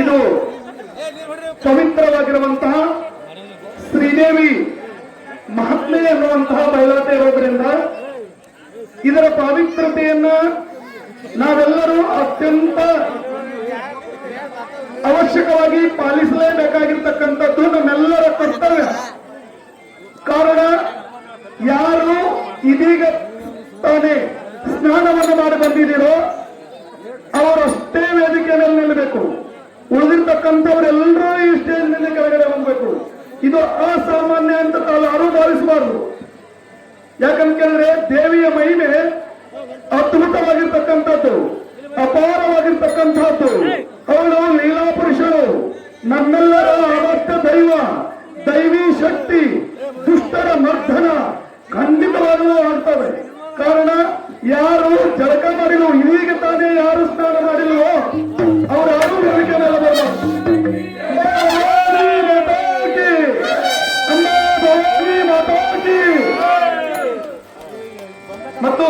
ಇದು ಪವಿತ್ರವಾಗಿರುವಂತಹ ಶ್ರೀದೇವಿ ಮಹಾತ್ಮೆ ಎನ್ನುವಂತಹ ಬಯಲಾಟ ಇರೋದ್ರಿಂದ ಇದರ ಪವಿತ್ರತೆಯನ್ನ ನಾವೆಲ್ಲರೂ ಅತ್ಯಂತ ಅವಶ್ಯಕವಾಗಿ ಪಾಲಿಸಲೇಬೇಕಾಗಿರ್ತಕ್ಕಂಥದ್ದು ನಮ್ಮೆಲ್ಲರ ಕರ್ತವ್ಯ. ಕಾರಣ ಯಾರು ಇದೀಗ ತಾನೇ ಸ್ನಾನವನ್ನು ಮಾಡಿ ಬಂದಿದ್ದೀರೋ ಅವರಷ್ಟೇ ವೇದಿಕೆ ಮೇಲೆ ನಿಲ್ಲಬೇಕು. ಉಳಿದಿರ್ತಕ್ಕಂಥವರೆಲ್ಲರೂ ಈ ಸ್ಟೇಜ್ನಲ್ಲಿ ಕೆಳಗಡೆ ಹೋಗ್ಬೇಕು. ಇದು ಅಸಾಮಾನ್ಯ ಅಂತ ತಾವು ಯಾರೂ ಭಾವಿಸಬಾರದು. ಯಾಕಂತ ಕೇಳಿದ್ರೆ ದೇವಿಯ ಮಹಿಮೆ ಅದ್ಭುತವಾಗಿರ್ತಕ್ಕಂಥದ್ದು, ಅಪಾರವಾಗಿರ್ತಕ್ಕಂಥದ್ದು. ಅವಳು ಲೀಲಾ ಪುರುಷರು, ನಮ್ಮೆಲ್ಲರ ಆರಾಧ್ಯ ದೈವ, ದೈವಿ ಶಕ್ತಿ, ದುಷ್ಟರ ಮರ್ದನ ಖಂಡಿತವಾಗಲೂ ಆಗ್ತವೆ. ಕಾರಣ ಯಾರು ಜಳಕ ಮಾಡಿಲ್ವೋ, ಇದೀಗ ತಾನೇ ಯಾರು ಸ್ನಾನ ಮಾಡಿಲ್ವೋ ಅವರು ಯಾರು ವೇದಿಕೆ ಮೇಲೆ ಬರಬಾರದು. ಮತ್ತು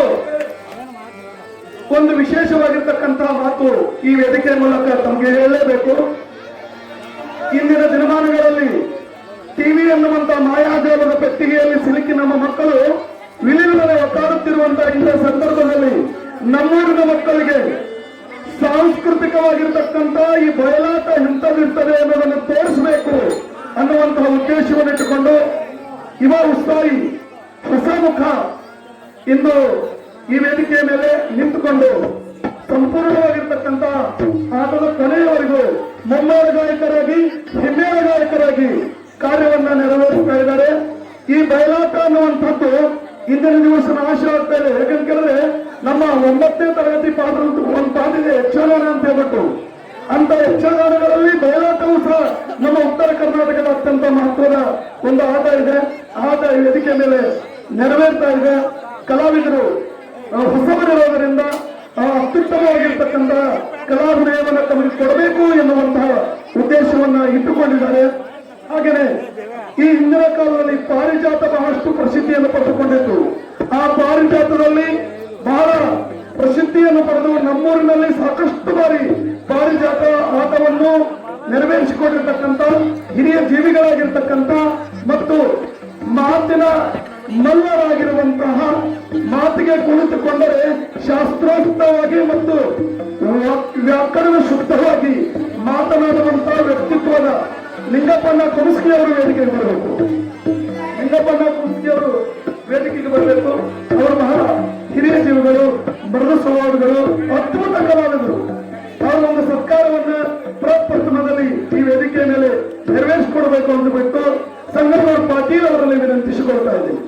ಒಂದು ವಿಶೇಷವಾಗಿರ್ತಕ್ಕಂತಹ ಮಾತು ಈ ವೇದಿಕೆ ಮೂಲಕ ತಮಗೆ ಹೇಳಲೇಬೇಕು. ಇಂದಿನ ದಿನಮಾನಗಳಲ್ಲಿ ಟಿವಿ ಎನ್ನುವಂತಹ ಮಾಯಾಜಾಲದ ಪೆಟ್ಟಿಗೆಯಲ್ಲಿ ಸಿಲುಕಿ ನಮ್ಮ ಮಕ್ಕಳು ವಿಲೀನವೇ ಒತ್ತಾಡುತ್ತಿರುವಂತಹ ಇಂಥ ಸಂದರ್ಭದಲ್ಲಿ ನಮ್ಮೂರಿನ ಮಕ್ಕಳಿಗೆ ಸಾಂಸ್ಕೃತಿಕವಾಗಿರ್ತಕ್ಕಂಥ ಈ ಬಯಲಾಟ ಎಂಥದಿರ್ತದೆ ಅನ್ನೋದನ್ನು ತೋರಿಸಬೇಕು ಅನ್ನುವಂತಹ ಉದ್ದೇಶವನ್ನು ಇಟ್ಟುಕೊಂಡು ಯುವ ಉತ್ಸಾಹಿ ಹೊಸ ಮುಖ ಇಂದು ಈ ವೇದಿಕೆಯ ಮೇಲೆ ನಿಂತುಕೊಂಡು ಸಂಪೂರ್ಣವಾಗಿರ್ತಕ್ಕಂಥ ಆಟದ ಕೊನೆಯವರೆಗೂ ಮೊಮ್ಮಳ ಗಾಯಕರಾಗಿ, ಹಿನ್ನೆಲೆ ಗಾಯಕರಾಗಿ ಕಾರ್ಯವನ್ನ ನೆರವೇರಿಸ್ತಾ ಇದ್ದಾರೆ. ಈ ಬಯಲಾಟ ಅನ್ನುವಂಥದ್ದು ಇಂದಿನ ದಿವಸ ನಾಶ ಆಗ್ತಾ ಇದೆ. ಯಾಕಂತ ಕೇಳಿದ್ರೆ ನಮ್ಮ 9ನೇ ತರಗತಿ ಪಾಠ ಒಂದು ಪಾಠಿದೆ ಯಕ್ಷಗಾನ ಅಂತ ಹೇಳ್ಬಿಟ್ಟು. ಅಂತ ಯಕ್ಷಗಾನಗಳಲ್ಲಿ ಬಯಲಾಟವೂ ಸಹ ನಮ್ಮ ಉತ್ತರ ಕರ್ನಾಟಕದ ಅತ್ಯಂತ ಮಹತ್ವದ ಒಂದು ಆಟ ಇದೆ. ಆಟ ಈ ವೇದಿಕೆ ಮೇಲೆ ನೆರವೇರ್ತಾ ಇದೆ. ಕಲಾವಿದರು ಹೊಸಬರಿರೋದರಿಂದ ಅತ್ಯುತ್ತಮವಾಗಿರ್ತಕ್ಕಂಥ ಕಲಾಭಿನಯವನ್ನು ತಮಗೆ ಕೊಡಬೇಕು ಎನ್ನುವಂತಹ ಉದ್ದೇಶವನ್ನ ಇಟ್ಟುಕೊಂಡಿದ್ದಾರೆ. ಹಾಗೆಯೇ ಈ ಹಿಂದಿನ ಕಾಲದಲ್ಲಿ ಪಾರಿಜಾತ ಬಹಳಷ್ಟು ಪ್ರಸಿದ್ಧಿಯನ್ನು ಪಡೆದುಕೊಂಡಿತ್ತು. ಆ ಪಾರಿಜಾತದಲ್ಲಿ ಬಹಳ ಪ್ರಸಿದ್ಧಿಯನ್ನು ಪಡೆದು ನಮ್ಮೂರಿನಲ್ಲಿ ಸಾಕಷ್ಟು ಬಾರಿ ಪಾರಿಜಾತ ಆಟವನ್ನು ನೆರವೇರಿಸಿಕೊಂಡಿರ್ತಕ್ಕಂಥ ಹಿರಿಯ ಜೀವಿಗಳಾಗಿರ್ತಕ್ಕಂಥ ಮತ್ತು ಮಾತಿನ ಮಲ್ಲರಾಗಿರುವಂತಹ, ಮಾತಿಗೆ ಕುಳಿತುಕೊಂಡರೆ ಶಾಸ್ತ್ರೋಕ್ತವಾಗಿ ಮತ್ತು ವ್ಯಾಕರಣ ಶುದ್ಧವಾಗಿ ಮಾತನಾಡುವಂತಹ ವ್ಯಕ್ತಿತ್ವದ ಲಿಂಗಪ್ಪಣ್ಣ ಕುಮಸ್ಕಿ ಅವರು ವೇದಿಕೆಗೆ ಬರಬೇಕು. ಲಿಂಗಪ್ಪಣ್ಣ ಕುಮಸ್ಕಿ ಅವರು ವೇದಿಕೆಗೆ ಬರಬೇಕು. ಅವರು ಬಹಳ ಹಿರಿಯ ಜೀವಿಗಳು, ಮೃದು ಸ್ವಭಾವಗಳು, ಅದ್ಭುತ ಕಲಾವಿದರು. ಅವರು ಒಂದು ಸರ್ಕಾರವನ್ನ ಪ್ರಪ್ರಥಮದಲ್ಲಿ ಈ ವೇದಿಕೆಯ ಮೇಲೆ ನೆರವೇರಿಸಿಕೊಡಬೇಕು ಅಂದುಬಿಟ್ಟು ಸಂಗಮೇಗೌಡ ಪಾಟೀಲ್ ಅವರಲ್ಲಿ ವಿನಂತಿಸಿಕೊಳ್ತಾ ಇದ್ದೀನಿ.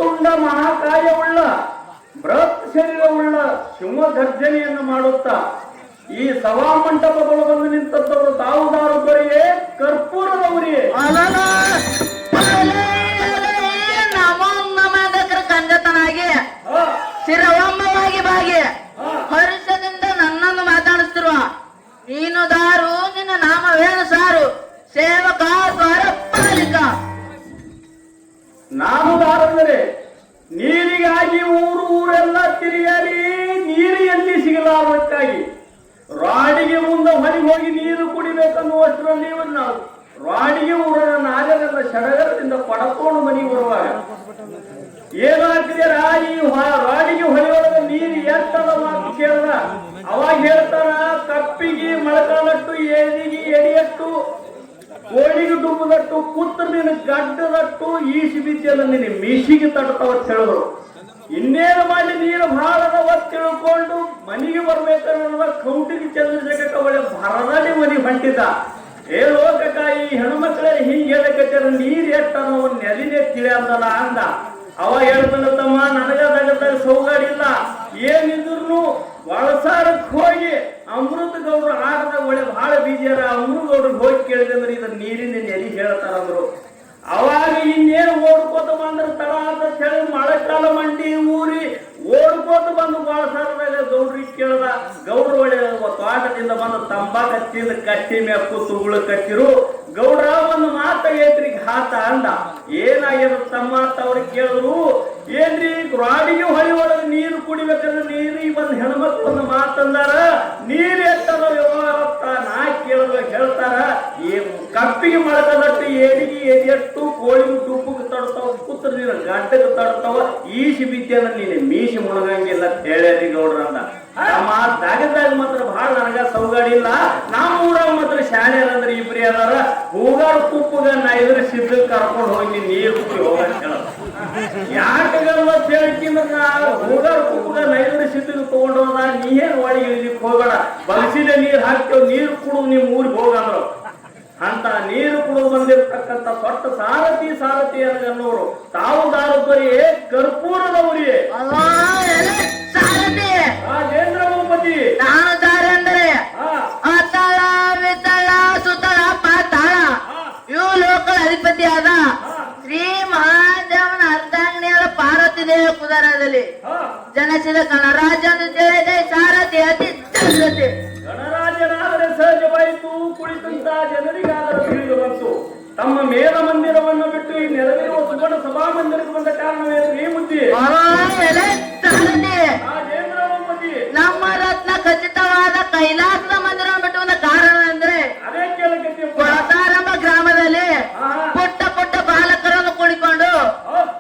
ವಕ್ರತುಂಡ ಮಹಾಕಾಯವುಳ್ಳ ಬೃಹತ್ ಶರೀರವುಳ್ಳ ಸಿಂಹಗರ್ಜನೆಯನ್ನು ಮಾಡುತ್ತಾ ಈ ಸಭಾಮಂಟಪಗಳು ಬಂದು ನಿಂತವರು ತಾವುದಾರು ದೊರೆಯೇ ಕರ್ಪೂರದ ಉರಿಯೇ ಕಂಜತನಾಗಿ ಶಿರವಂಬವಾಗಿ ಬಾಗಿ ಹರ್ಷದಿಂದ ನನ್ನನ್ನು ಮಾತಾಡಿಸ್ತಿರುವ ನೀನು ದಾರು ನಿನ್ನ ನಾಮವೇನು ಸಾರು ಸೇವಕ ದ್ವಾರ ಪಾಲಿಕ. ನಾನು ದಾರಂದರೆ ನೀರಿಗಾಗಿ ಊರೆಲ್ಲ ತಿರುಗಾಡಿ ನೀರು ಎಲ್ಲಿ ಸಿಗಲಾರದಕ್ಕಾಗಿ ರಾಡಿಗೆ ಮುಂದೆ ಹೊರಗೆ ಹೋಗಿ ನೀರು ಕುಡಿಬೇಕನ್ನುವಷ್ಟರಲ್ಲಿ ನಾವು ರಾಡಿಗೆ ಊರನ್ನ ನಾಗರದ ಸಡಗರದಿಂದ ಪಡಕೊಂಡು ಮನೆಗೆ ಬರುವಾಗ ಏನಾಗ್ತಿದೆ ಈ ರಾಡಿಗೆ ಹೊಳೆಯೊಳಗ ನೀರು ಎಷ್ಟದ ಮಾತು ಕೇಳ್ದ ಅವಾಗ ಹೇಳ್ತಾರ ಕಪ್ಪಿಗೆ ಮೊಳಕಾಲಟ್ಟು ಏದಿಗೆ ಎಡಿಯಟ್ಟು ಕೋಳಿಗೆ ದುಬ್ಬದಟ್ಟು ಕೂತ್ರ ನಿನ್ನ ಗಡ್ಡದಟ್ಟು ಈಸಿ ಬಿದ್ದೆಲ್ಲ ನಿನ್ನ ಮೀಸಿಗೆ ತಟ್ಟವ ಹೇಳಿದ್ರು. ಇನ್ನೇನು ಮಾಡಿ ನೀರು ಭಾಳದವ ತಿಳ್ಕೊಂಡು ಮನೆಗೆ ಬರ್ಬೇಕನ್ನೋದ ಕೌಟಿಗೆ ಚಂದ್ರಶೇಖರ ಒಳ್ಳೆ ಭರದಲ್ಲಿ ಮನೆ ಹೊಂಟಿದ್ದ. ಏ ಲೋಕಕ್ಕ ಈ ಹೆಣ್ಮಕ್ಳೇ ಹಿಂಗೆ ಹೇಳಕತ್ತಾರ ನೀರು ಎಷ್ಟನೋ ನೆಲಿನೇ ತಿಳಿಯಲ್ಲ ಅಂದ. ಅವ ಹೇಳ್ತಾನ ತಮ್ಮ ನನಗದಾಗ ಸೌಗಾಡಿಲ್ಲ ಏನಿದ್ರು ಒಳಸಾರಕ್ಕೆ ಹೋಗಿ ಅಮೃತ ಗೌಡ್ರು ಆಟದ ಒಳ್ಳೆ ಬಹಳ ಬೀಜಾರ ಅಮೃತ ಗೌಡ್ರಿಗೆ ಹೋಗಿ ಕೇಳಿದೆ ಅಂದ್ರೆ ಇದನ್ನ ನೀರಿನ ನೆಲಿ ಹೇಳ್ತಾರಂದ್ರು. ಅವಾಗ ಇನ್ನೇನು ಓಡ್ಕೋತ ಬಂದ್ರ ತಡ ಅಂತ ಹೇಳಿ ಮಳೆಕಾಲ ಮಂಡಿ ಊರಿ ಓಡ್ಕೋತ ಬಂದು ಬಾಳಸಾರದಾಗ ಗೌಡ್ರಿಗೆ ಕೇಳ್ದ. ಗೌಡ್ರು ಒಳ್ಳೆ ತೋಟದಿಂದ ಬಂದು ತಂಬಾಕ ತಿಂದು ಕಟ್ಟಿ ಮೇಲೆ ಕೂತು ಉಳು ಕಟ್ಟಿರು ಗೌಡ್ರ ಒಂದು ಮಾತ ಏನ್ರಿ ಘಾತ ಅಂದ. ಏನಾಗ್ಯದ ತಮ್ಮ ಅಂತ ಅವ್ರಿಗೆ ಕೇಳಿದ್ರು. ಏನ್ರಿ ರಾಡಿಗೆ ಹೊಳಿ ಒಳಗೆ ನೀರು ಕುಡಿಬೇಕಂದ್ರೆ ನೀರಿಗೆ ಬಂದು ಹೆಣ್ಮಕ್ಳು ಒಂದು ಮಾತಂದಾರ ನೀರು ಎಷ್ಟದ ವ್ಯವಹಾರ ನಾ ಕೇಳ್ಬೇಕು ಹೇಳ್ತಾರ. ಈ ಕಪ್ಪಿಗೆ ಮೊಳಕದಟ್ಟು ಏಡಿಗೆ ಎದೆಟ್ಟು ಕೋಳಿಗೆ ದುಪ್ಪಗೆ ತಡ್ತಾವ ಕೂತ್ರ ನೀರು ಗಡ್ಡಕ್ಕೆ ತಡ್ತಾವ ಈಸಿ ಬಿದ್ದೆ ನೀನು ಮೀಸಿ ಮುಣಗಂಗಿಲ್ಲ ಹೇಳ್ಯಾರಿ ಗೌಡ್ರ ಅಂದ. ನಮ್ಮ ಜಾಗದಾಗ ಮಾತ್ರ ಬಹಳ ನನಗ ಸೌಗಾಡಿ ಇಲ್ಲ. ನಮ್ಮ ಊರಾಗ ಮಾತ್ರ ಶಾಣ್ಯರಂದ್ರೆ ಇಬ್ರಿ ಅದಾರ. ಹೂಗಾರ ತುಪ್ಪಗ ನಾ ಇದ್ರ ಸಿದ್ಧ ಕರ್ಕೊಂಡು ಹೋಗಿ ನೀರು ಕುಡಿ ಹೋಗಂತ ಹೇಳೋದು ಯಾಕಗಲ್ಲ ಹೇಳಿಕಿಂದ್ರ ಹೂಗಾರ ತುಪ್ಪಗ ನೈದ್ರ ಸಿದ್ಧಗೆ ತಗೊಂಡು ಹೋದ ನೀ ಏನ್ ಒಳಗೆ ಇಳಿಲಿಕ್ಕೆ ಹೋಗಬೇಡ ಬಲಸಿಲೆ ನೀರು ಹಾಕ್ತೇವ್ ನೀರು ಕುಡು ನಿಮ್ ಊರಿಗೆ ಹೋಗಂದ್ರು. ಅಂತ ನೀರು ಕುಡಿದು ಬಂದಿರತಕ್ಕಂತ ದೊಡ್ಡ ಸಾರಥಿ ಅನ್ನೋರು ತಾವು ದಾರುದೊರೆಯೇ ಕರ್ಪೂರದ ಉರಿಯೇ ರಾಜೇಂದ್ರ ಭೂಪತಿ. ನಾನು ದಾರ ಅಂದರೆ ಅತಳ ವಿತಳ ಸುತಳ ಪಾತಾಳ ಇವು ಲೋಕದ ಅಧಿಪತಿಯಾದ ಶ್ರೀ ಮಹಾದೇವನ ಅರ್ಧಾಂಗಿನಿಯಾದ ಪಾರ್ವತಿ ದೇವಿ ಕುದರದಲ್ಲಿ ಜನಿಸಿದ ಗಣರಾಜ ಎಂದು ತಿಳಿದೆ ಸಾರಥಿ ಅತಿ ಜಾಗೃತಿ. ಗಣರಾಜನಾದರೆ ಸಹಜವಾಯಿತು ಕುಳಿತಂತ ಜನರಿಗಾದರೂ ತಿಳಿದು ಬಂತು. ತಮ್ಮ ಮೇಲ ಮಂದಿರವನ್ನು ಬಿಟ್ಟು ಈ ನೆರವೇರುವ ಸುಗಣ ಸಭಾ ಮಂದಿರಕ್ಕೆ ಬಂದ ಕಾರಣವೇನು ಈ ಮುದ್ದೆ ನಮ್ಮ ರತ್ನ ಖಚಿತವಾದ ಕೈಲಾಸದ ಮಂದಿರ ಬಿಟ್ಟು ಬಂದ ಕಾರಣ ಅಂದ್ರೆ ಅದೇ ಕೇಳಕ್ಕೆ ಕೊಳತಾರಂಭ ಗ್ರಾಮದಲ್ಲಿ ಪುಟ್ಟ ಪುಟ್ಟ ಬಾಲಕರನ್ನು ಕೂಡಿಕೊಂಡು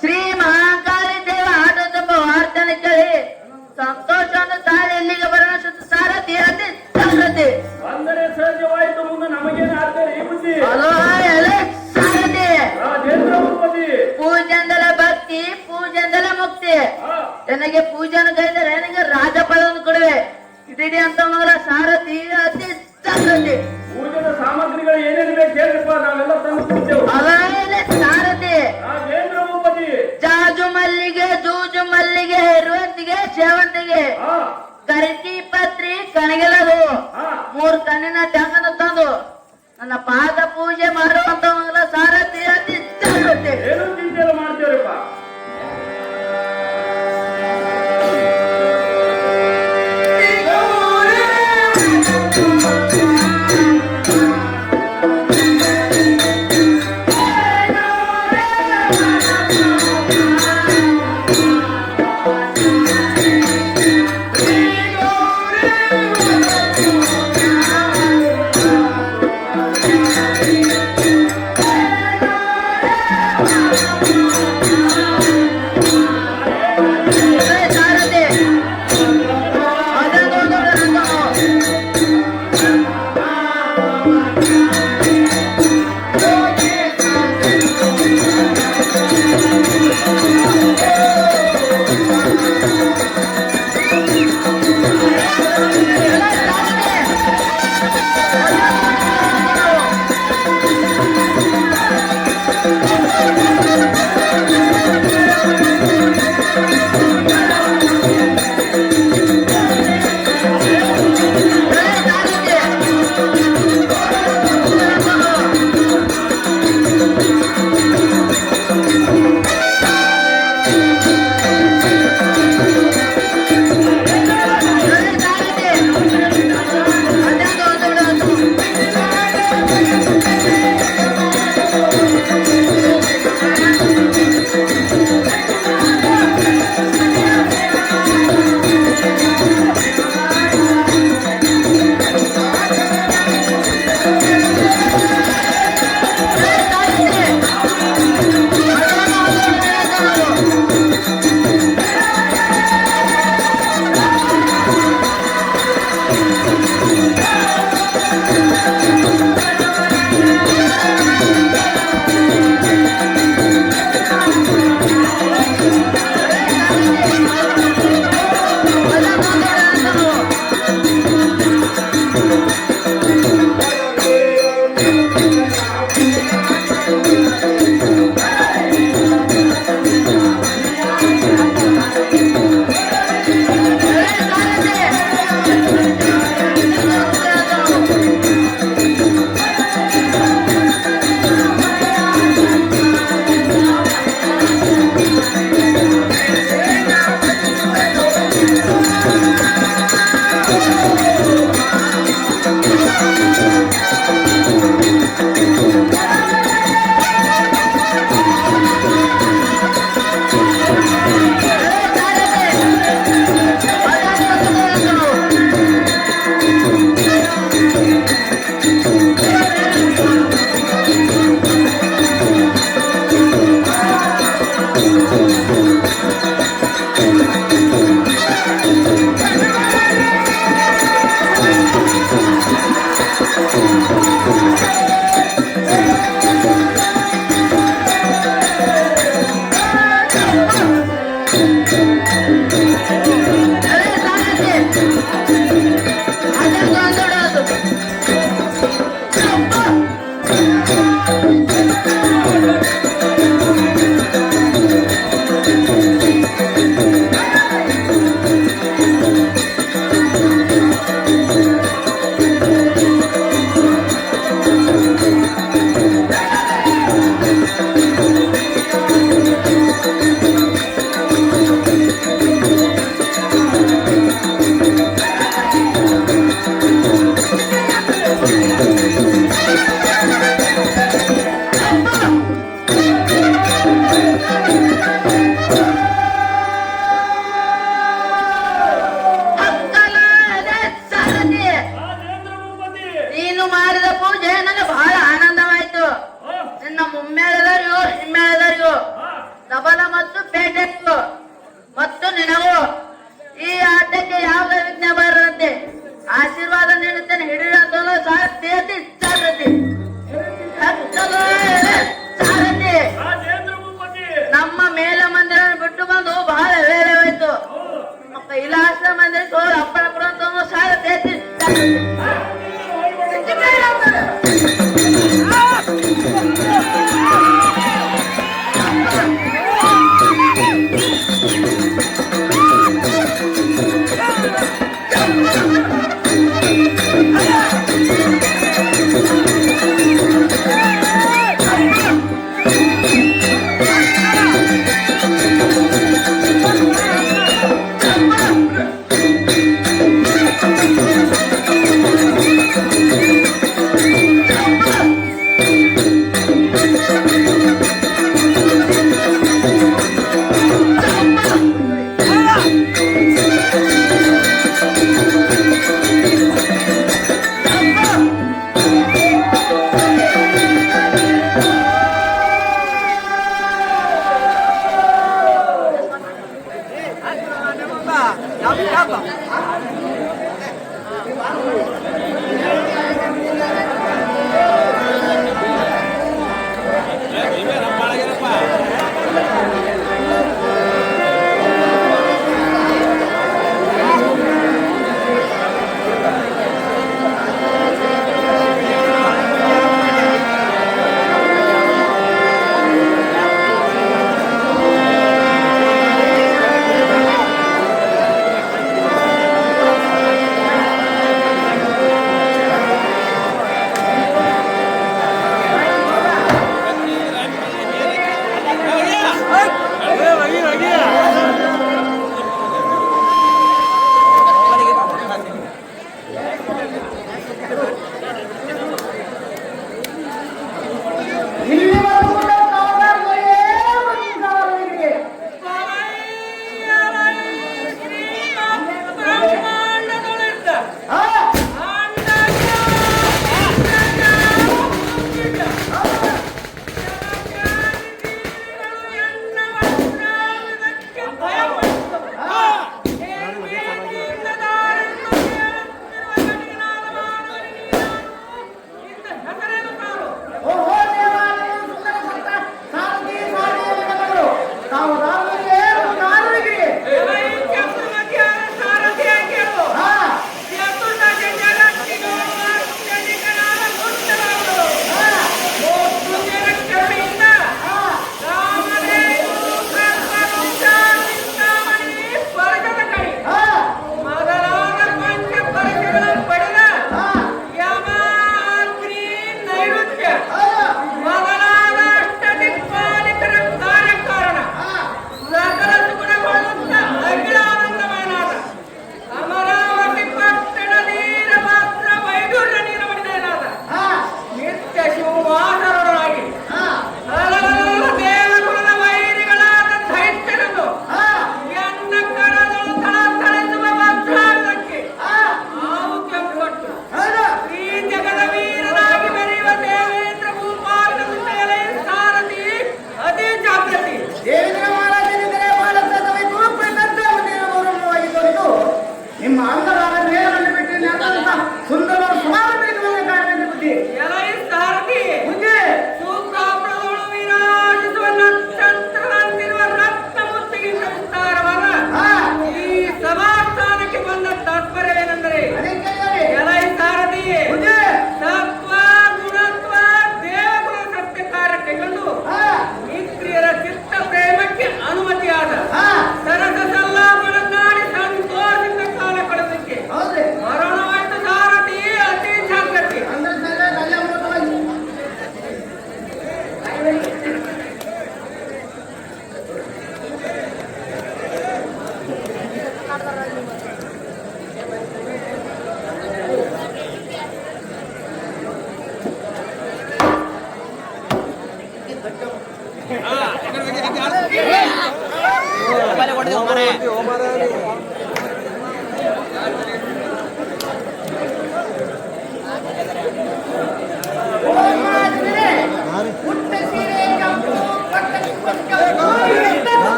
ಶ್ರೀ ಮಹಾಕಾಳಿ ದೇವ ಆಟ ತುಂಬ ವಾರ್ತೆಯನ್ನು ಕೇಳಿ ಸಂತೋಷವನ್ನು ತಾಳಿ ಇಲ್ಲಿಗೆ ಬರೋಣ ಶುದ್ಧ ಸಾರಥಿ ಅತಿ ಜಾಗೃತಿ. ಅಂದರೆ ಸಹಜವಾಯಿತು ಮುಂದೆ ನಮಗೇನು ಆಗ್ತಾರೆ ಈ ಬುದ್ಧಿ ಸಾರಥಿ ರಾಜೇಂದ್ರ ಭೂಪತಿ. ಪೂಜೆಂದಲ ಭಕ್ತಿ ಪೂಜೆಂದಲ ಮುಕ್ತಿ. ನನಗೆ ಪೂಜೆಯನ್ನು ಕೈದರೆ ನನಗೆ ರಾಜ ಪದವನ್ನು ಕೊಡುವೆ ಇದಿಡಿ ಅಂತ ಸಾರಥಿ ಅತಿ ಜಾಗೃತಿ. ಪೂಜೆದ ಸಾಮಗ್ರಿಗಳು ಏನೇನು ಬೇಕು ಹೇಳ್ರಿಪ್ಪ ನಾವೆಲ್ಲ ತಂದು ಕೊಡ್ತೇವೆ. ಸಾರಥಿ ರಾಜೇಂದ್ರ ಭೂಪತಿ. ಜಾಜು ಮಲ್ಲಿಗೆ ಜೂಜು ಮಲ್ಲಿಗೆ ಇರುವಂತಿಗೆ ಸೇವಂತಿಗೆ ಕರಿತಿ ಪತ್ರಿ ಕಣಗಿಲದು 3 ಕಣ್ಣಿನ ಟಂಗನ್ನು ತಂದು ನನ್ನ ಪಾದ ಪೂಜೆ ಮಾಡುವಂತ ಸಾರಥಿ ಅತಿ ಜಾಗೃತಿ. ಏನು ಚಿಂತೆ ಮಾಡ್ತೇವ್ರಿಪ್ಪ.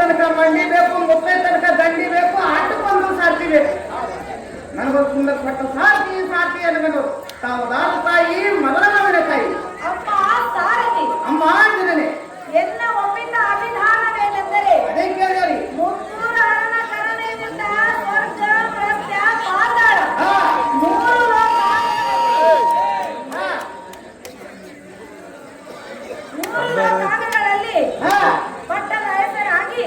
ತನಕ ಮಂಡಿ ಬೇಕು, ಮುಪ್ಪೆ ತನಕ ದಂಡಿ ಬೇಕು, ಆಟಕ್ಕೊಂದು ಸಾರ್ಥಿ ಬೇಕು. ನನಗೊಂದು ಸುಂದರ ಪಟ್ಟ ಸಾರ್ಥಿ ಸಾರ್ಥಿ ಅನ್ನೋದು ತಾವು ದಾದ ತಾಯಿ ಮೊದಲ ಮಗನ ತಾಯಿ ಅಪ್ಪ ಸಾರಥಿ ಅಮ್ಮ ಅಂಜನೇ. ಎನ್ನ ಒಪ್ಪಿದ್ದ ಅಭಿಧಾನವೇನೆಂದರೆ ಅದೇ ಕೇಳಿ ಮುನ್ನೂರ ಹರಣ ಕರುಣೆಯಿಂದ ಸ್ವರ್ಗ ಪ್ರತ್ಯ ಪಾತಾಳ ಹಾ 3 ಲೋಕ ಹಾ 3 ಲೋಕಗಳಲ್ಲಿ ಹಾ ಪಟ್ಟದ ಹೆಸರಾಗಿ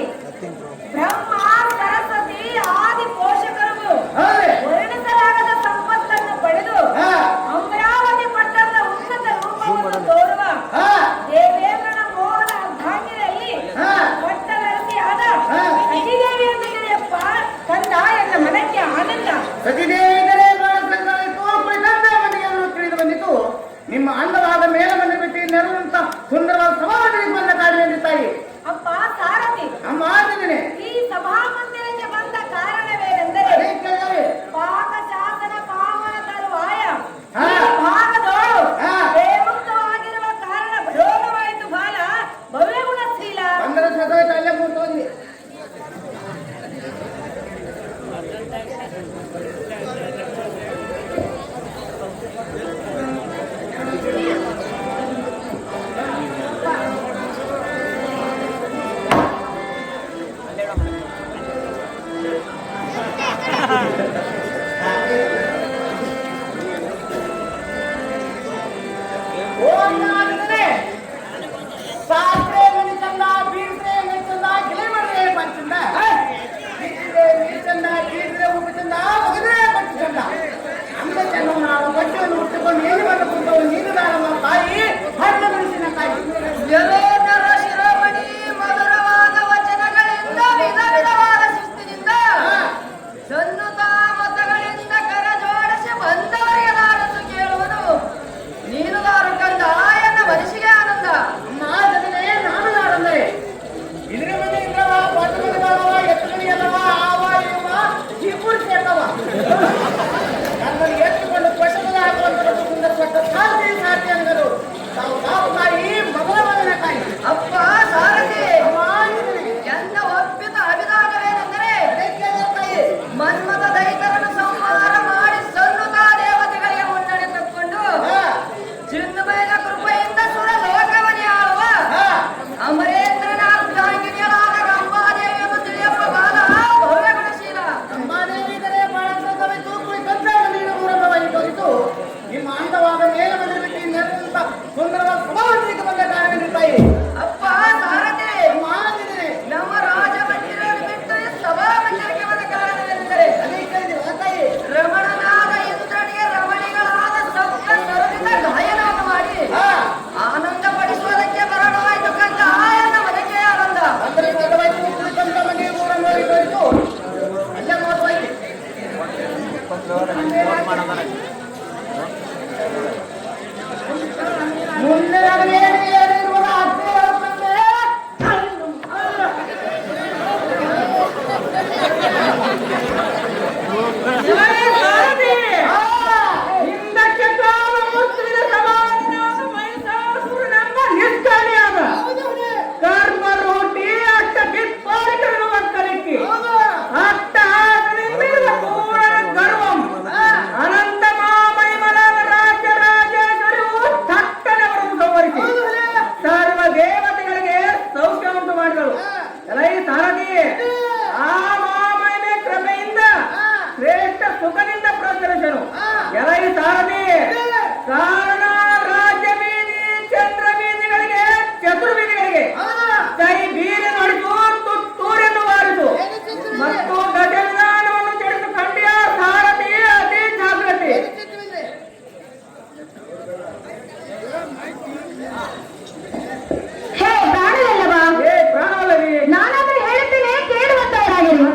ಬ್ರಹ್ಮ ಸರಸ್ವತಿ ಆದಿ ಪೋಷಕರು ಹೌದೇ ವರ್ಣಿಸಲಾಗದ ಸಂಪತ್ತನ್ನು ಪಡೆದು ಹಾ ಅಮರಾವತಿ ಪಟ್ಟಣದ ಉನ್ನತ ರೂಪವನ್ನು ತೋರುವ ಹಾ ದೇವೇಂದ್ರನ ಮೋಹನ ಅರ್ಧಾಂಗಿನಲ್ಲಿ ಹಾ ಪಟ್ಟದರಸಿಯಾದ ಹಾ. ಸತಿದೇವಿಯನ್ನು ತಿಳಿಯಪ್ಪ ಕಂದ ಎನ್ನ ಮನಕ್ಕೆ ಆನಂದ. ಸತಿದೇವಿದರೆ ಮನೆಗೆ ತಿಳಿದು ಬಂದಿತು. ನಿಮ್ಮ ಅಂದವಾದ ಮೇಲೆ ಮನೆ ಬಿಟ್ಟು ನೆರವಂತ ಸುಂದರವಾದ ಸಮಾಜಕ್ಕೆ ಬಂದ ಕಾರಣ ತಾಯಿ ಅಪ್ಪ ಸಾರಥಿ ಅಮ್ಮ ಆಂಜನೇಯನೇ. ಈ ಸಭಾ ಮಂದಿರಕ್ಕೆ ಬಂದ ಕಾರಣವೇನೆಂದರೆ ಅದೇ ಕೇಳಿ ಪಾಕಶಾಸನ ಕಾಮನ ತರುವಾಯ ಹಾ. ಈ ಭಾಗದೋಳು ಹಾ. ದೇವಮುಕ್ತವಾಗಿರುವ ಕಾರಣ ಭಯೋಗವಾಯಿತು ಬಾಲ ಭವ್ಯ ಗುಣಶೀಲ. ಬಂದರ ಸದಾ ಅಲ್ಲೇ ಕೂತೋಗಿ ಶಾಸ್ತ್ರೆ ಮಣಿಚಂದ ಬೀಳ್ರೆ ಮೆಚ್ಚಂದ ಗಿಳಿ ಮಾಡ್ರೆ ಪಂಚಂದ ಬಿಟ್ಟಿದ್ರೆ ನೀಚಂದ ಕೀಳಿದ್ರೆ ಉಪ್ಪು ಒಗದ್ರೆ ಪಂಚ ಚಂದ ಅಂದ ಚೆನ್ನ ನಾವು ಬಟ್ಟೆಯನ್ನು ಉಟ್ಟುಕೊಂಡು ಏನು ಮಾಡಬೇಕು ನೀನು ನಮ್ಮ ತಾಯಿ ಹಣ್ಣು ಮೆಣಸಿನ ತಾಯಿ ಯಲೋದರ ಶಿರೋಮಣಿ ಮಧುರವಾದ ವಚನಗಳಿಂದ ವಿಧ ವಿಧವಾದ ಶಿಸ್ತಿನಿಂದ ಸನ್ನುತ ಮತಗಳಿಂದ ಕರ ಜೋಡಿಸಿ ಬಂದವರಿಗೆ ನಾಡನ್ನು ಕೇಳುವುದು ನೀನು ದಾರು ಕಂದ ಎನ್ನ ಮನಸ್ಸಿಗೆ ಆನಂದ. ಮಾದನೆ ನಾನು ನಾಡಂದರೆ ಇದ್ರ ಮನೆ ಇಲ್ಲವ ಪಟ್ಟಣಗಳವ ಎತ್ತುಗಳಿಲ್ಲವ ಆವ ಇವ ಇಬ್ಬರು ಸೇರ್ತವ ನಮ್ಮನ್ನು ಎತ್ತುಕೊಂಡು ಪಟ್ಟಣದ ಹಾಕುವಂತ ಸುಂದರ ಪಟ್ಟ ಸಾಧ್ಯ ಸಾಧ್ಯ ಅಂದರು ತಾವು ತಾವು ತಾಯಿ ಮಗಳ ಮಗನ ತಾಯಿ ಅಪ್ಪ ಸಾರಥಿ ಅಮ್ಮ ಎನ್ನ ಒಪ್ಪಿದ ಅಭಿಧಾನವೇನೆಂದರೆ ತಾಯಿ ಮನ್ಮಥ ದೈತರನ್ನು ಸಂಹಾರ ಮಾಡಿ ಸನ್ನುತ ದೇವತೆಗಳಿಗೆ ಮುನ್ನಡೆ ತಕ್ಕೊಂಡು ಚಿನ್ನಮಯನ ಕೃಪೆಯಿಂದ ಸುರ ಲೋಕವನ್ನೇ ಆಳುವ ಅಮರೇಂದ್ರನ ಅರ್ಧಾಂಗಿನಿಯರಾದ ರಂಭಾದೇವಿಯನ್ನು ತಿಳಿಯಪ್ಪ ಬಾಲ ಭವ್ಯ ಗುಣಶೀಲ. ಅಂಬಾದೇವಿದರೆ ಬಾಳಸವಿತು ಕುಳಿತಂತ ನೀನು ಊರಭವಾಗಿ ತೋರಿತು ನಿಮ್ಮ ಅಂದವಾದ ಮೇಲೆ ಮನೆ ಬಿಟ್ಟು ನೆರವಂತ ಸುಂದರವಾದ ಸಮಾಜಕ್ಕೆ ಬಂದ ಕಾರಣ ತಾಯಿ ಅಪ್ಪ ಸಾರಥಿ ಅಮ್ಮ ಆಂಜನೇಯನೇ. ನಮ್ಮ ರಾಜ ಮಂದಿರವನ್ನು ಬಿಟ್ಟು ಈ ಸಭಾ ಮಂದಿರಕ್ಕೆ ಬಂದ ಕಾರಣವೆಂದರೆ ಅದೇ ಕೇಳಿದೆ ತಾಯಿ ರಮಣನಾದ ಇಂದ್ರನಿಗೆ ರಮಣಿಗಳಾದ ಸಪ್ತ ನರದಿಂದ ಗಾಯನವನ್ನು ಮಾಡಿ ಆನಂದ ಪಡಿಸುವುದಕ್ಕೆ ಬರಡವಾಯಿತು ಕಂದ ಎನ್ನ ಮನಕ್ಕೆ ಆನಂದ. ಅಂದರೆ ಸದವಾಯ್ತು ಕುಳಿತಂತ ಮನೆ ಊರಭವಾಗಿ ತೋರಿತು ಅಲ್ಲೇ ನೋಡುವಾಯ್ತು ಮುಂದೆ ಏನಿರುವುದು ಅಷ್ಟೇ ಹೇಳುತ್ತಂತೆ. ಹಿಂದಕ್ಕೆ ಕಾಲ ಮುಚ್ಚಿದ ಸಭಾವನ್ನಾದ ಮಹಿಷಾಸುರನೆಂಬ ನಿಷ್ಕಾಣಿಯಾದ ಕರ್ಮ ರೂಟಿ ಅಟ್ಟ ಬಿತ್ಪಾಲಿಕರನ್ನು ಮಕ್ಕಳಿಕ್ಕಿ ಅಟ್ಟ ಆಸನಿಂದ ಪೂರ್ಣ ಗರ್ವಂ ಅನಂತ ಮಾಮಹಿಮನ ರಾಜ್ಯ ರಾಜೇಶ್ವರಿಯು ಥಟ್ಟನೆ ಅವರನ್ನು ಸಂವರಿಸಿ ಸರ್ವ ದೇವತೆಗಳಿಗೆ ಸೌಖ್ಯ ಉಂಟು ಮಾಡಿದಳು. ಎಲೈ ಸಾರಥಿ ಆ ಮಾಮಹಿಮೆ ಕೃಪೆಯಿಂದ ಶ್ರೇಷ್ಠ ಸುಖದಿಂದ ಪ್ರಚರಿಸನು. ಎಲೈ ಸಾರಥಿ ಕಾರಣ ರಾಜ್ಯ ಬೀದಿ ಚಂದ್ರ ಬೀದಿಗಳಿಗೆ ಚತುರ್ಬೀದಿಗಳಿಗೆ ಕೈ ಬೀದಿ ನಡೆಸು ತುತ್ತೂರೆಂದು ಬಾರಿಸು ಮತ್ತು ಗಜವಿಧಾನವನ್ನು ಕೆಡಿಸು ಖಂಡಿಯ ಸಾರಥಿ ಅತಿ ಜಾಗೃತಿ. ಹೇ ಪ್ರಾಣವಲ್ಲವಾ ಏ ಪ್ರಾಣವಲ್ಲವೇ ನಾನಾದರೂ ಹೇಳುತ್ತೇನೆ ಕೇಳುವಂತವರಾಗಿರು.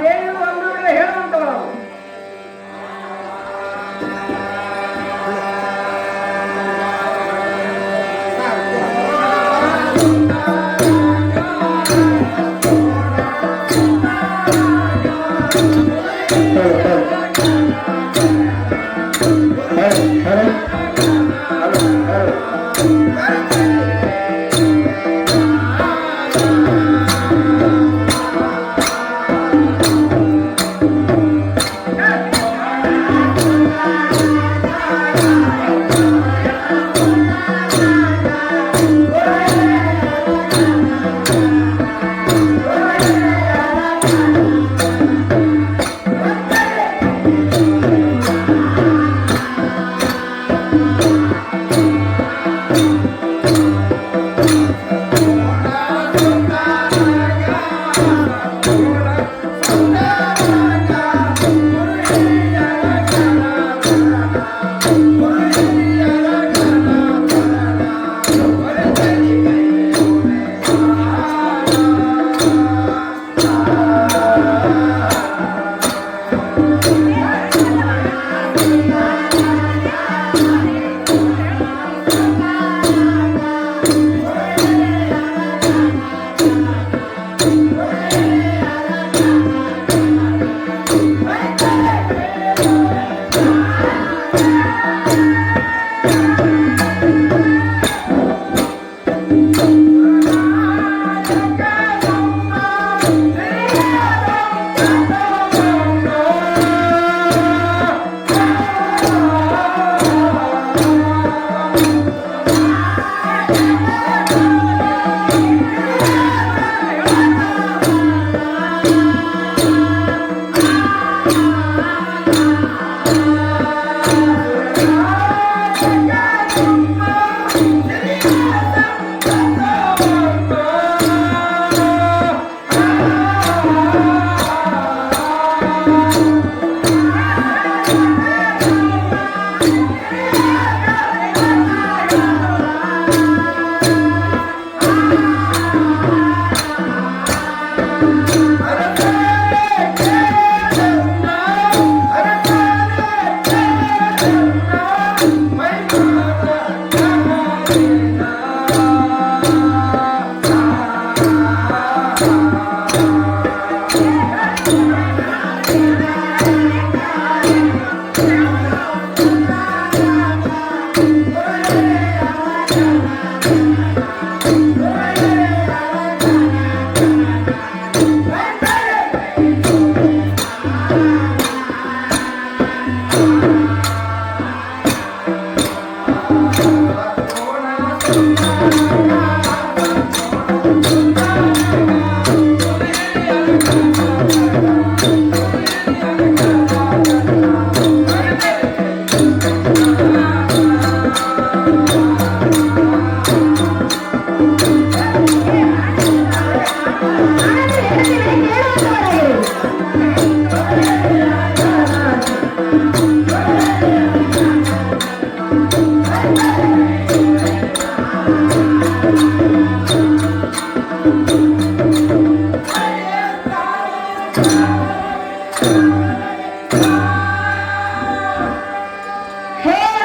ಹೇ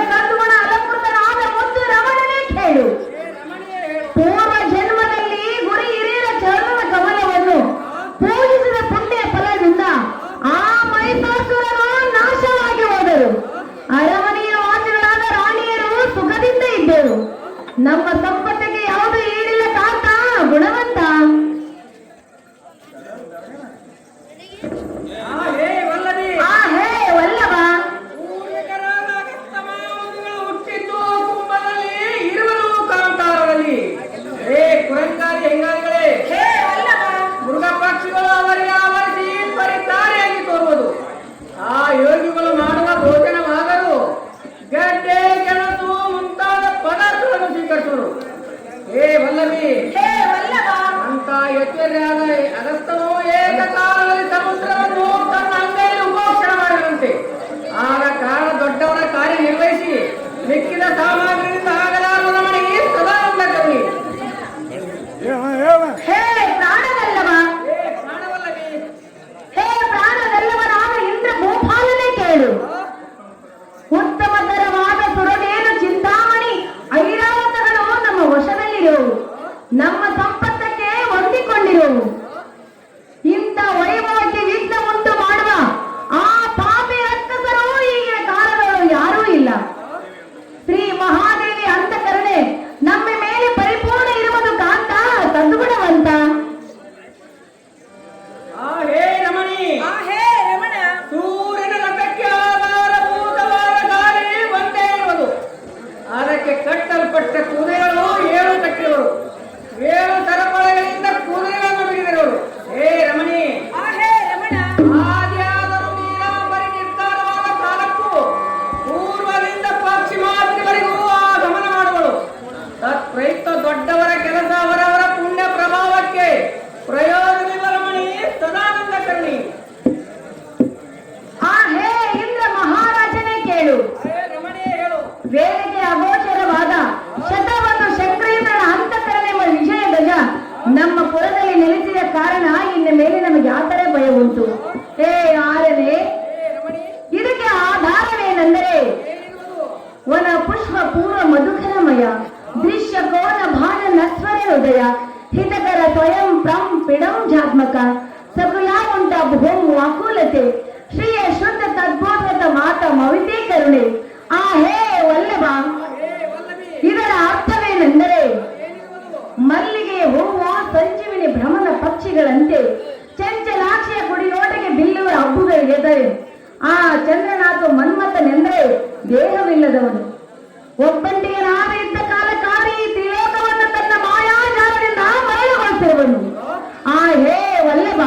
ಸದ್ಗುಣ ಅಲಂಕೃತನಾದ ಮುದ್ದು ರಮಣನೇ ಕೇಳು. ಪೂರ್ವ ಜನ್ಮದಲ್ಲಿ ಗುರು ಹಿರಿಯರ ಚರಣದ ಕಮಲವನ್ನು ಪೂಜಿಸಿದ ಪುಣ್ಯ ಫಲದಿಂದ ಆ ಮೈಸಾಸುರರು ನಾಶವಾಗಿ ಹೋದರು. ಅರಮನೆಯ ವಾಸಿಗಳಾದ ರಾಣಿಯರು ಸುಖದಿಂದ ಇದ್ದರು. ನಮ್ಮ ಸಂಪತ್ತಿಗೆ ಯಾವುದು ಈಡಿಲ್ಲ ತಾತ ಗುಣವಂತ. ಹೇ ವಲ್ಲಭಿ, ಆ ಹೇ ವಲ್ಲಭ, ಪೂರ್ವಿಕರಾದ ಅಗಸ್ತ್ಯ ಮಹಾಮುನಿಗಳು ಹುಟ್ಟಿದ್ದು ಕುಂಭದಲ್ಲಿ, ಇರುವರು ಕಾಂತಾರದಲ್ಲಿ. ಹೇ ಕುರಂಕಾರಿ ಹೆಂಗಾರಿಗಳೇ, ಹೇ ವಲ್ಲಭ, ಮೃಗ ಪಕ್ಷಿಗಳು ಅವರಿಗೆ ಆವರಿಸಿ ಪರಿತಾರಿಯಾಗಿ ತೋರುವುದು. ಆ ಯೋಗಿಗಳು ಮಾಡುವ ಭೋಜನವಾದರೂ ಗಡ್ಡೆ ಗೆಣಸು ಮುಂತಾದ ಪದಾರ್ಥಗಳನ್ನು ಸ್ವೀಕರಿಸುವರು. ಹೇ ವಲ್ಲಭಿ, ಹೇ ವಲ್ಲಭ, ಅಂತ ಯತ್ವರ್ಯಾದ ಅಗಸ್ತನು ಏಕಕಾಲದಲ್ಲಿ ಸಮುದ್ರವನ್ನು ತನ್ನ ಅಂಗೈಯಲ್ಲಿ ಉಪೋಷಣ ಮಾಡಿದಂತೆ. ಆಗ ಕಾರಣ ದೊಡ್ಡವರ ಕಾರ್ಯ ನಿರ್ವಹಿಸಿ ಮಿಕ್ಕಿದ ಸಾಮಗ್ರಿಯಿಂದ ಆಗಲಾರದ ಮನೆಗೆ ಸದಾನಂದ ಕವಿ. ಹೇ ಪ್ರಾಣವಲ್ಲಭ, ಹೇ ಪ್ರಾಣವಲ್ಲಭಿ, ಹೇ ಪ್ರಾಣವಲ್ಲಭನಾದ ಇಂದ್ರ ಭೂಪಾಲನೆ ಕೇಳು. ಉತ್ತಮತರವಾದ ಸುರನೇನು ಚಿಂತಾಮಣಿ ಐರಾವತಗಳು ನಮ್ಮ ವಶದಲ್ಲಿರುವು. ನಮ್ಮ ಸಂಪತ್ತಕ್ಕೆ ಹೊಂದಿಕೊಂಡಿರುವು. ಇಂಥ ವೈಭವಕ್ಕೆ ವಿಘ್ನ ಉಂಟು ಮಾಡುವ ಆ ಪಾಪಿ ಅಕ್ಕಸರು ಈಗಿನ ಕಾಲದವರು ಯಾರೂ ಇಲ್ಲ. ಶ್ರೀ ಮಹಾದೇವಿ ಅಂತಃಕರಣೆ ನಮ್ಮ ಮೇಲೆ ಪರಿಪೂರ್ಣ ಇರುವುದು ಕಾಂತ ಸದ್ಗುಣವಂತ. ಹೇ ರಮಣಿ, ಹೇ ರಮಣ, ಸೂರ್ಯನ ರಥಕ್ಕೆ ಆಧಾರಭೂತವಾದ ಗಾಳಿ ಒಂದೇ ಇರುವುದು. ಅದಕ್ಕೆ ಕಟ್ಟಲ್ಪಟ್ಟ ಕುದುರೆಗಳು 7 ಕಟ್ಟಿರುವರು. 7 ಸರಪಳಿಗಳಿಂದ ಕುದುರೆಗಳನ್ನು ಬಿಡಿದಿರುವರು. ಹೇ ರಮಣಿ, ಹೇ ರಮಣ, ಆದಿಯಾದರೂ ನೀರಾವರಿ ನಿರ್ಧಾರವಾದ ಕಾಲಕ್ಕೂ ಪೂರ್ವದಿಂದ ಪಶ್ಚಿಮಾವಧಿವರೆಗೂ ಆಗಮನ ಮಾಡುವಳು. ತತ್ಪ್ರಯುಕ್ತ ದೊಡ್ಡವರ ಕೆಲಸ ಅವರವರ ಪುಣ್ಯ ಪ್ರಭಾವಕ್ಕೆ ಪ್ರಯೋಜನವಿಲ್ಲ ರಮಣಿ, ಸದಾನಂದ ಕರ್ಣಿ. ಹೇ ಇಂದ್ರ ಮಹಾರಾಜನೇ ಕೇಳು. ಹೇ ರಮಣಿ ಹೇಳು. ವೇದಕ್ಕೆ ಅಗೋಚರವಾದ ಶತವೊಂದು ಶಕ್ರೇಂದ್ರನ ಅಂತಃಕರಣೆ ವಿಜಯ ಗಜ ನಮ್ಮ ಪುರದಲ್ಲಿ ನೆಲೆಸಿದ ಕಾರಣ ಇನ್ನ ಮೇಲೆ ನಮಗೆ ಯಾತರೆ ಭಯ ಉಂಟು. ಹೇ ಆರನೇ, ಇದಕ್ಕೆ ಆಧಾರವೇನೆಂದರೆ ವನ ಪುಷ್ಪ ಪೂರ್ವ ಮಧುಕರಮಯ ದೃಶ್ಯ ಕೋನ ಭಾನ ನಸ್ವರ ಹೃದಯ ಹಿತಕರ ಸ್ವಯಂ ಪ್ರಂ ಪಿಡಂ ಜಾತ್ಮಕ ಸಕುಲ ಉಂಟ ಭೂಂ ವಾಕುಲತೆ ಶ್ರೀಯ ಶುದ್ಧ ತದ್ಭೋತ ಮಾತ ಮವಿತೆ ಕರುಣೆ. ಹೇ ವಲ್ಲಭ, ಇದರ ಅರ್ಥವೇನೆಂದರೆ ಮಲ್ಲಿಗೆ ಹೂವು ಸಂಜೀವಿನಿ ಭ್ರಮಣ ಪಕ್ಷಿಗಳಂತೆ ಚಂಚಲಾಕ್ಷಿಯ ಕುಡಿಯೋಟಗೆ ಬಿಲ್ಲುವ ಹಬ್ಬುಗಳಿಗೆದರೆ ಆ ಚಂದ್ರನಾಥ ಮನ್ಮಥನೆಂದರೆ ದೇಹವಿಲ್ಲದವನು. ಒಬ್ಬಂಟಿಗನಾದ ಇದ್ದ ಕಾಲಕ್ಕಾಗಿ ತ್ರಿಲೋಕವನ್ನು ತನ್ನ ಮಾಯಾಜಾಲದಿಂದ ಮರಳುಗೊಳಿಸಿರುವನು. ಹೇ ವಲ್ಲಭ,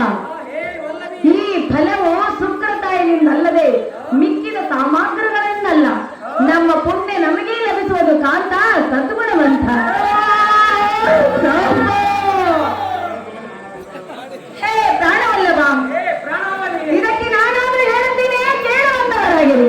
ಈ ಫಲವು ಸುಕೃತಾಯಿನಿಂದಲ್ಲದೆ ಮಿಕ್ಕಿದ ಸಾಮಗ್ರಿಗಳಿಂದಲ್ಲ. ನಮ್ಮ ಪುಣ್ಯ ನಮಗೆ ಲಭಿಸುವುದು ಕಾಂತ ಸದ್ಗುಣವಂತ. ಹೇ ಪ್ರಾಣವಲ್ಲಭ, ಇದಕ್ಕೆ ನಾನಾದ್ರೂ ಹೇಳುತ್ತೀನಿ, ಕೇಳುವಂತವರಾಗಿರಿ.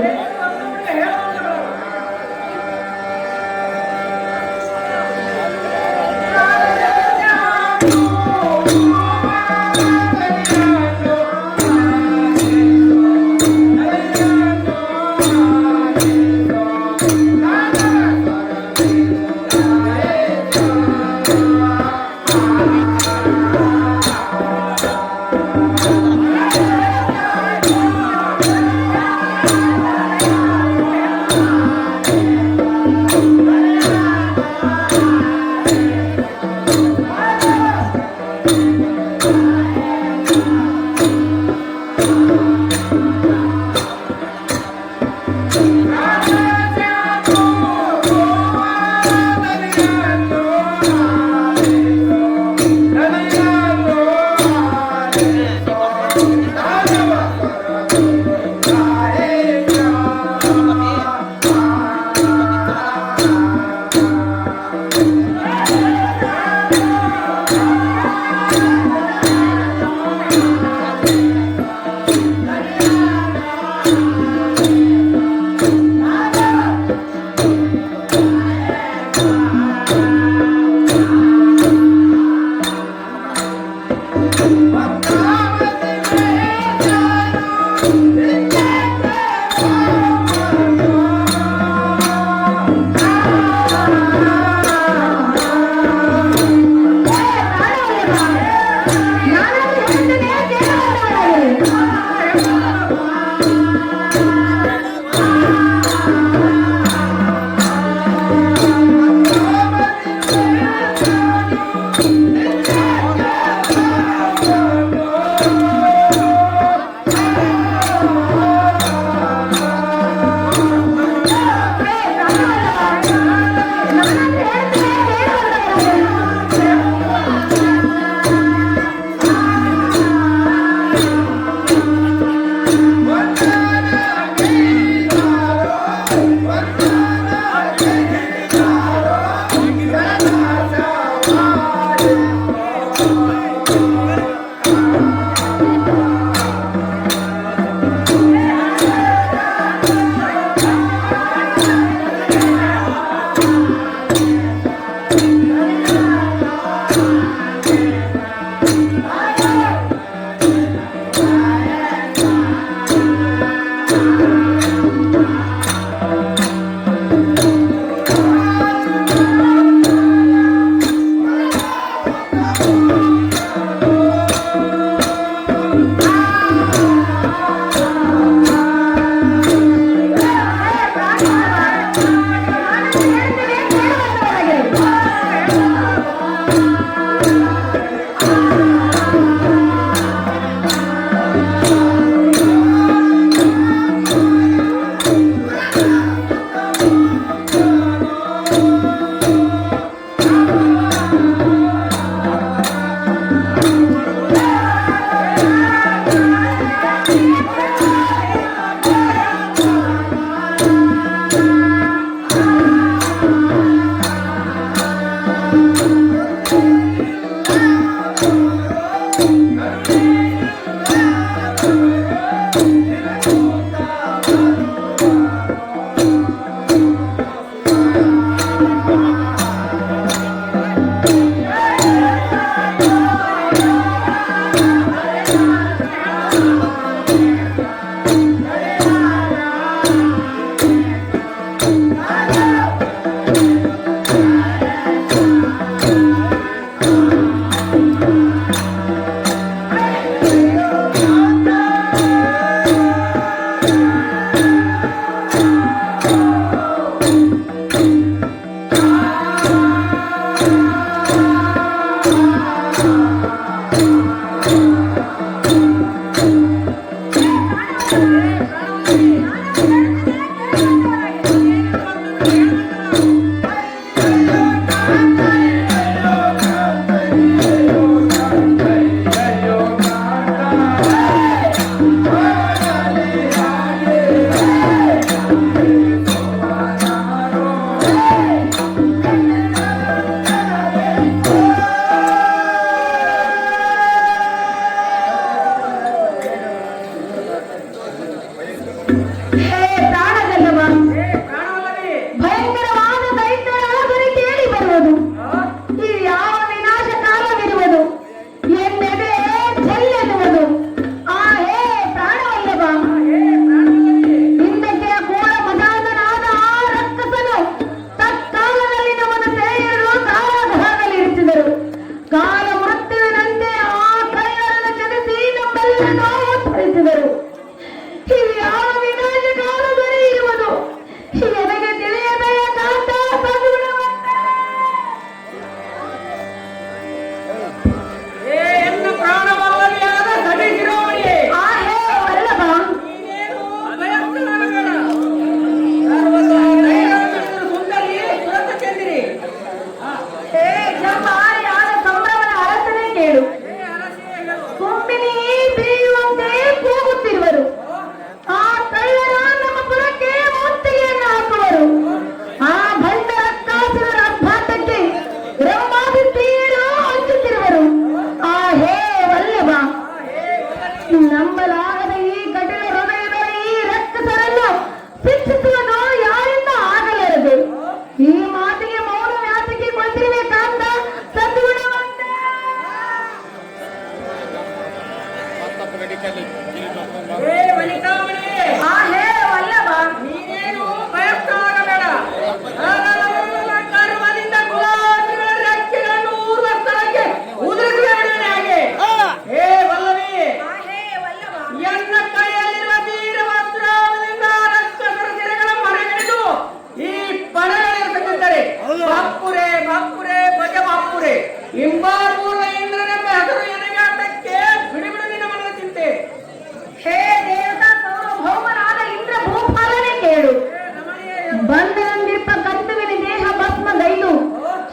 ಬಂಧನಂದಿರ್ಪ ಕರ್ತುವಿನ ದೇಹ ಭಸ್ಮಗೈದು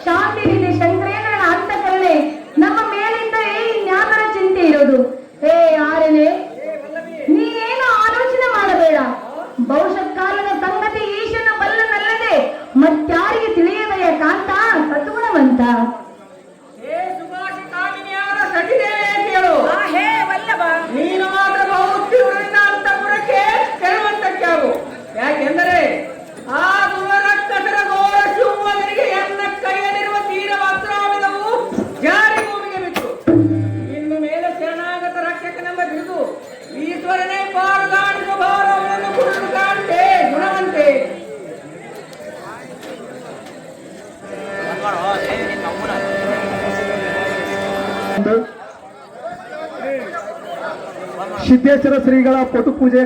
ಶಾಂತಿ ನಿಧಿ ಶಂಕರೇಂದ್ರನ ಅಂತಕರणे ನಮ್ಮ ಮೇಲಿಂದ ಈ ಜ್ಞಾಪನ ಚಿಂತೆ ಇರೋದು. ಹೇ ಆರನೇ, ನೀನೇನು ಆಲೋಚನೆ ಮಾಡಬೇಡ. ಭವಿಷ್ಯಕಾಲದ ಸಂಗತಿ ಈಶನ ಬಲ್ಲನಲ್ಲದೆ ಮತ್ತಾರಿಗೆ ತಿಳಿಯದೆಯ ಕಾಂತ ಸದ್ಗುಣವಂತ. ನೀನು ಮಾತ್ರ ಬಹುತ್ತೀವ್ರದಿಂದ ಅಂತಃಪುರಕ್ಕೆ ಕೆಳವಂತಕ್ಕೆ ಆಗು. ಯಾಕೆಂದರೆ ಆ ದುರಕ್ಕಸರ ಘೋರ ಶಿವನಿಗೆ ಎನ್ನ ಕೈಯಲ್ಲಿರುವ ತೀರ ಮಾತ್ರವೆಲ್ಲವೂ ಜಾರಿ ಭೂಮಿಗೆ ಬಿತ್ತು. ಇನ್ನು ಮೇಲೆ ಶರಣಾಗತ ರಕ್ಷಕನೆಂಬ ಬಿರುದು ಈಶ್ವರನೇ ಪಾರುಗಾಣಿಸುವ ಭಾರವನ್ನು ಕುರಿತು ಕಾಣುತ್ತೆ ಗುಣವಂತೆ. ಸಿದ್ದೇಶ್ವರ ಶ್ರೀಗಳ ಪಟು ಪೂಜೆ